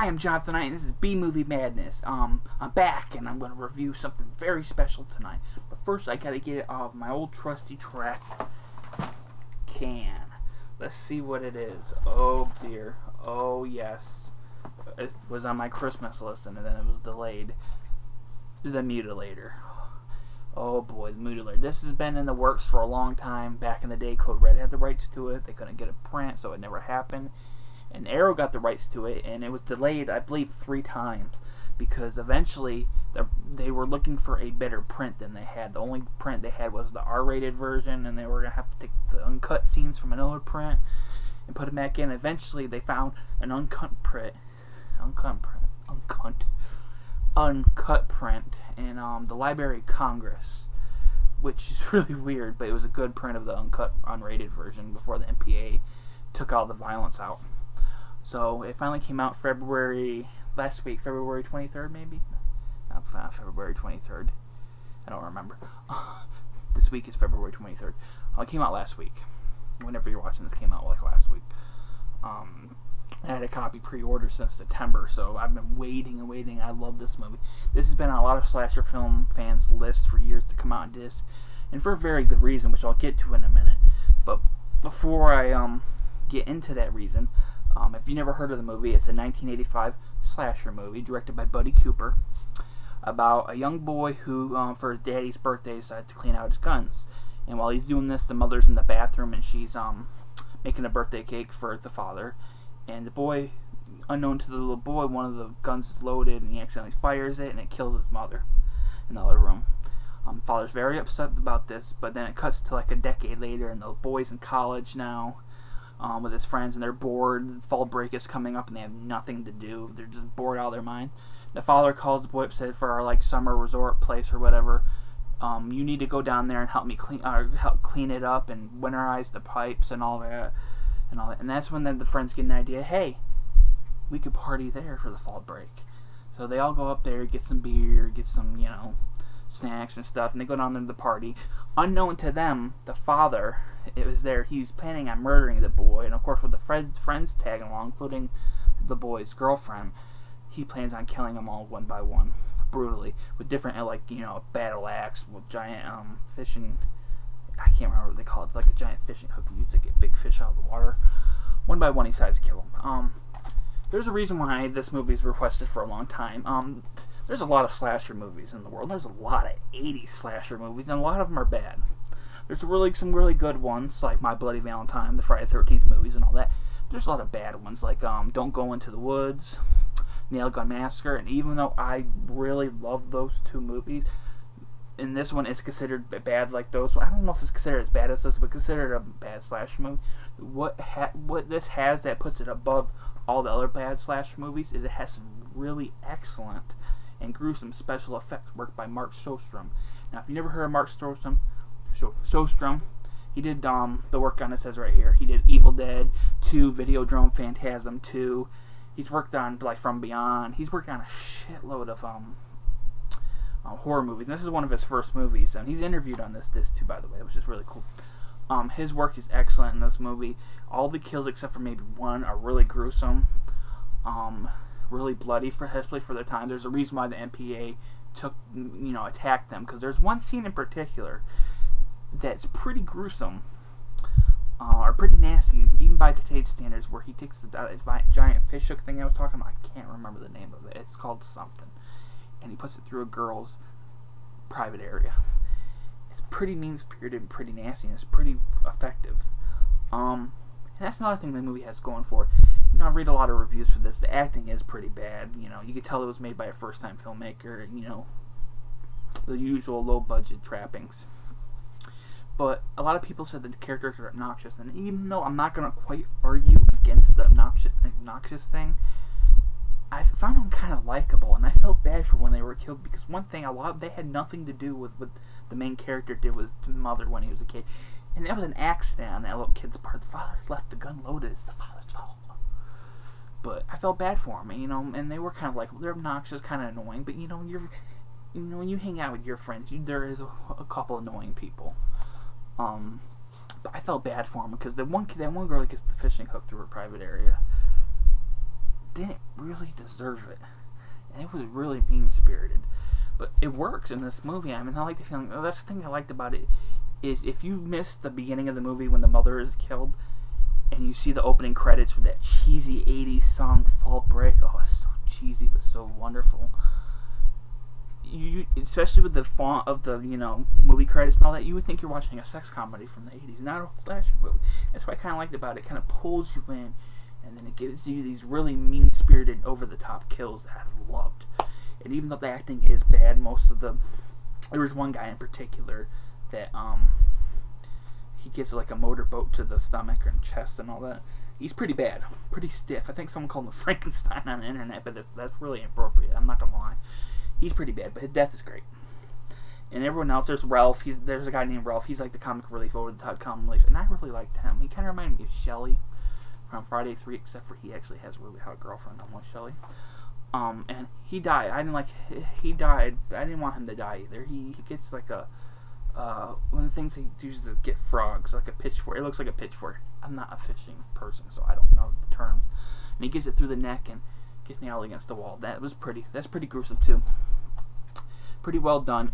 am Jonathan Knight, and this is B-Movie Madness. I'm back, and I'm going to review something very special tonight. But first, I got to get it off my old trusty track can. Let's see what it is. Oh, dear. Oh, yes. It was on my Christmas list, and then it was delayed. The Mutilator. Oh, boy, the Mutilator. This has been in the works for a long time. Back in the day, Code Red had the rights to it. They couldn't get a print, so it never happened. And Arrow got the rights to it, and it was delayed, I believe, 3 times, because eventually they were looking for a better print than they had. The only print they had was the R-rated version, and they were going to have to take the uncut scenes from another print and put them back in. Eventually, they found an uncut print in the Library of Congress, which is really weird, but it was a good print of the uncut, unrated version before the MPA took all the violence out. So it finally came out last week, February 23rd, maybe? Not February 23rd. I don't remember. This week is February 23rd. It came out last week. Whenever you're watching this, came out like last week. I had a copy pre-order since September, so I've been waiting and waiting. I love this movie. This has been on a lot of slasher film fans' lists for years to come out on disc, and for a very good reason, which I'll get to in a minute. But before I get into that reason, if you never heard of the movie, it's a 1985 slasher movie directed by Buddy Cooper about a young boy who, for his daddy's birthday, decides to clean out his guns. And while he's doing this, the mother's in the bathroom and she's making a birthday cake for the father. And the boy, unknown to the little boy, one of the guns is loaded and he accidentally fires it and it kills his mother in the other room. Father's very upset about this, but then it cuts to like a decade later and the boy's in college now. With his friends, and they're bored. Fall break is coming up, and they have nothing to do. They're just bored out of their mind. The father calls the boy up, said, for our like summer resort place or whatever, you need to go down there and help me help clean it up and winterize the pipes and all that, and that's when the friends get an idea. Hey, we could party there for the fall break. So they all go up there, get some beer, get some snacks and stuff, and they go down there to the party. Unknown to them, the father, it was there, he was planning on murdering the boy, and of course with the friends tagging along, including the boy's girlfriend, he plans on killing them all one by one, brutally, with different, battle axe, with giant fishing, I can't remember what they call it, like a giant fishing hook used to get big fish out of the water. One by one he decides to kill them. There's a reason why this movie's requested for a long time. There's a lot of slasher movies in the world. There's a lot of 80s slasher movies, and a lot of them are bad. There's some really good ones, like My Bloody Valentine, the Friday the 13th movies, and all that. There's a lot of bad ones, like Don't Go Into the Woods, Nail Gun Massacre, and even though I really love those 2 movies, and this one is considered bad like those. I don't know if it's considered as bad as those, but considered a bad slasher movie. What this has that puts it above all the other bad slasher movies is it has some really excellent and gruesome special effects work by Mark Sjöström. Now, if you never heard of Mark Sjöström, he did the work on it says right here. He did Evil Dead 2, Videodrome Phantasm 2. He's worked on like From Beyond. He's worked on a shitload of horror movies. And this is one of his first movies, and he's interviewed on this disc too, by the way, which is really cool. His work is excellent in this movie. All the kills except for maybe one are really gruesome. Really bloody, especially for their time. There's a reason why the MPA attacked them, because there's one scene in particular that's pretty gruesome, or pretty nasty, even by today's standards, where he takes the giant fish hook thing I was talking about. I can't remember the name of it. It's called something, and he puts it through a girl's private area. It's pretty mean-spirited and pretty nasty, and it's pretty effective. And that's another thing the movie has going for it. I read a lot of reviews for this. The acting is pretty bad. You could tell it was made by a first-time filmmaker. The usual low-budget trappings. But a lot of people said that the characters are obnoxious, and even though I'm not going to quite argue against the obnoxious thing, I found them kind of likable, and I felt bad for when they were killed, because one thing, they had nothing to do with what the main character did with the mother when he was a kid. And that was an accident on that little kid's part. The father left the gun loaded. It's the father's fault. But I felt bad for him, and they were kind of like, they're obnoxious, kind of annoying, but when you hang out with your friends, there is a couple annoying people. But I felt bad for him, because that one girl gets the fishing hook through her private area. didn't really deserve it. And it was really mean-spirited. But it works in this movie. I mean, I like the feeling. That's the thing I liked about it, is if you missed the beginning of the movie when the mother is killed, and you see the opening credits with that cheesy 80s song, Fall Break. Oh, it's so cheesy, but so wonderful. You, especially with the font of the, movie credits and all that, you would think you're watching a sex comedy from the 80s, not a slasher movie. That's what I kind of liked about it. It kind of pulls you in, and then it gives you these really mean-spirited, over-the-top kills that I loved. And even though the acting is bad, there was one guy in particular that, he gets like a motorboat to the stomach and chest and all that. He's pretty bad, pretty stiff. I think someone called him Frankenstein on the internet, but that's really inappropriate. I'm not gonna lie. He's pretty bad, but his death is great. And everyone else, there's Ralph. There's a guy named Ralph. He's like the comic relief, over the top comic relief, and I really liked him. He kind of reminded me of Shelly from Friday 3, except for he actually has a really hot girlfriend, unlike Shelly. And he died. He died. I didn't want him to die either. He gets like one of the things he uses to get frogs, like a pitchfork. It looks like a pitchfork. I'm not a fishing person, so I don't know the terms. And he gets it through the neck and gets nailed against the wall. That's pretty gruesome too. Pretty well done.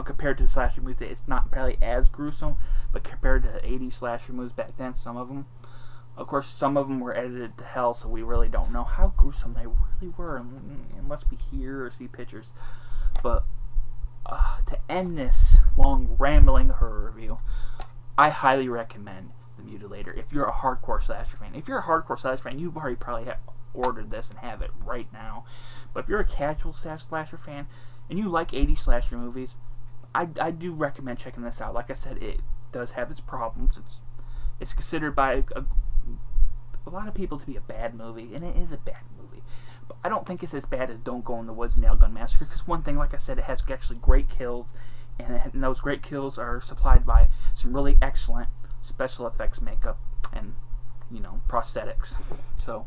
Compared to the slasher movies, it's not probably as gruesome, but compared to the 80s slasher movies back then, some of them, of course, some of them were edited to hell, so we really don't know how gruesome they really were unless we hear or see pictures. But to end this long, rambling horror review, I highly recommend The Mutilator if you're a hardcore slasher fan. If you're a hardcore slasher fan, you've already probably ordered this and have it right now. But if you're a casual slasher fan and you like 80s slasher movies, I do recommend checking this out. Like I said, it does have its problems. It's considered by a lot of people to be a bad movie, and it is a bad movie. But I don't think it's as bad as Don't Go in the Woods, Nail Gun Massacre, because one thing, like I said, it has actually great kills, and those great kills are supplied by some really excellent special effects makeup and, prosthetics. So,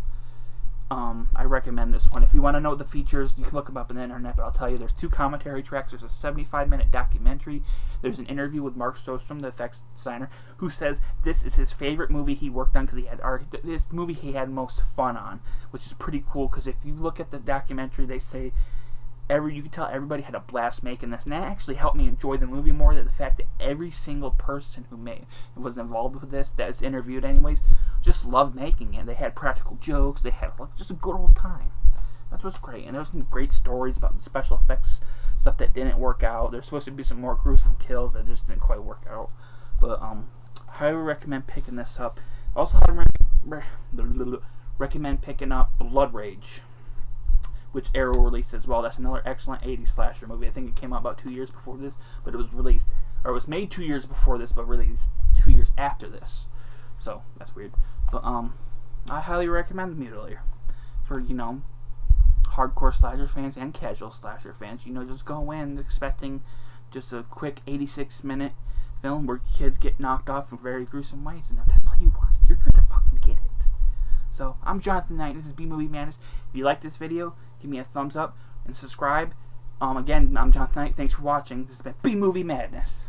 I recommend this one. If you want to know the features, you can look them up on the internet, but I'll tell you, there's 2 commentary tracks. There's a 75-minute documentary. There's an interview with Mark Stostrom, the effects designer, who says this is his favorite movie he worked on because this movie he had most fun on, which is pretty cool because if you look at the documentary, they say you can tell everybody had a blast making this, and that actually helped me enjoy the movie more. That the fact that every single person who was involved with this, that was interviewed anyways, just loved making it. They had practical jokes. They had just a good old time. That's what's great. And there's some great stories about the special effects stuff that didn't work out. There's supposed to be some more gruesome kills that just didn't quite work out. But highly recommend picking this up. Also, recommend picking up Blood Rage, which Arrow released as well. That's another excellent 80s slasher movie. I think it came out about 2 years before this, but it was released, or it was made 2 years before this, but released 2 years after this. So that's weird. But I highly recommend The Mutilator for hardcore slasher fans and casual slasher fans. Just go in expecting just a quick 86-minute film where kids get knocked off in very gruesome ways, and if that's all you want, you're gonna fucking get it. So, I'm Jonathan Knight. This is B-Movie Madness. If you like this video, give me a thumbs up and subscribe. Again, I'm Jonathan Knight. Thanks for watching. This has been B-Movie Madness.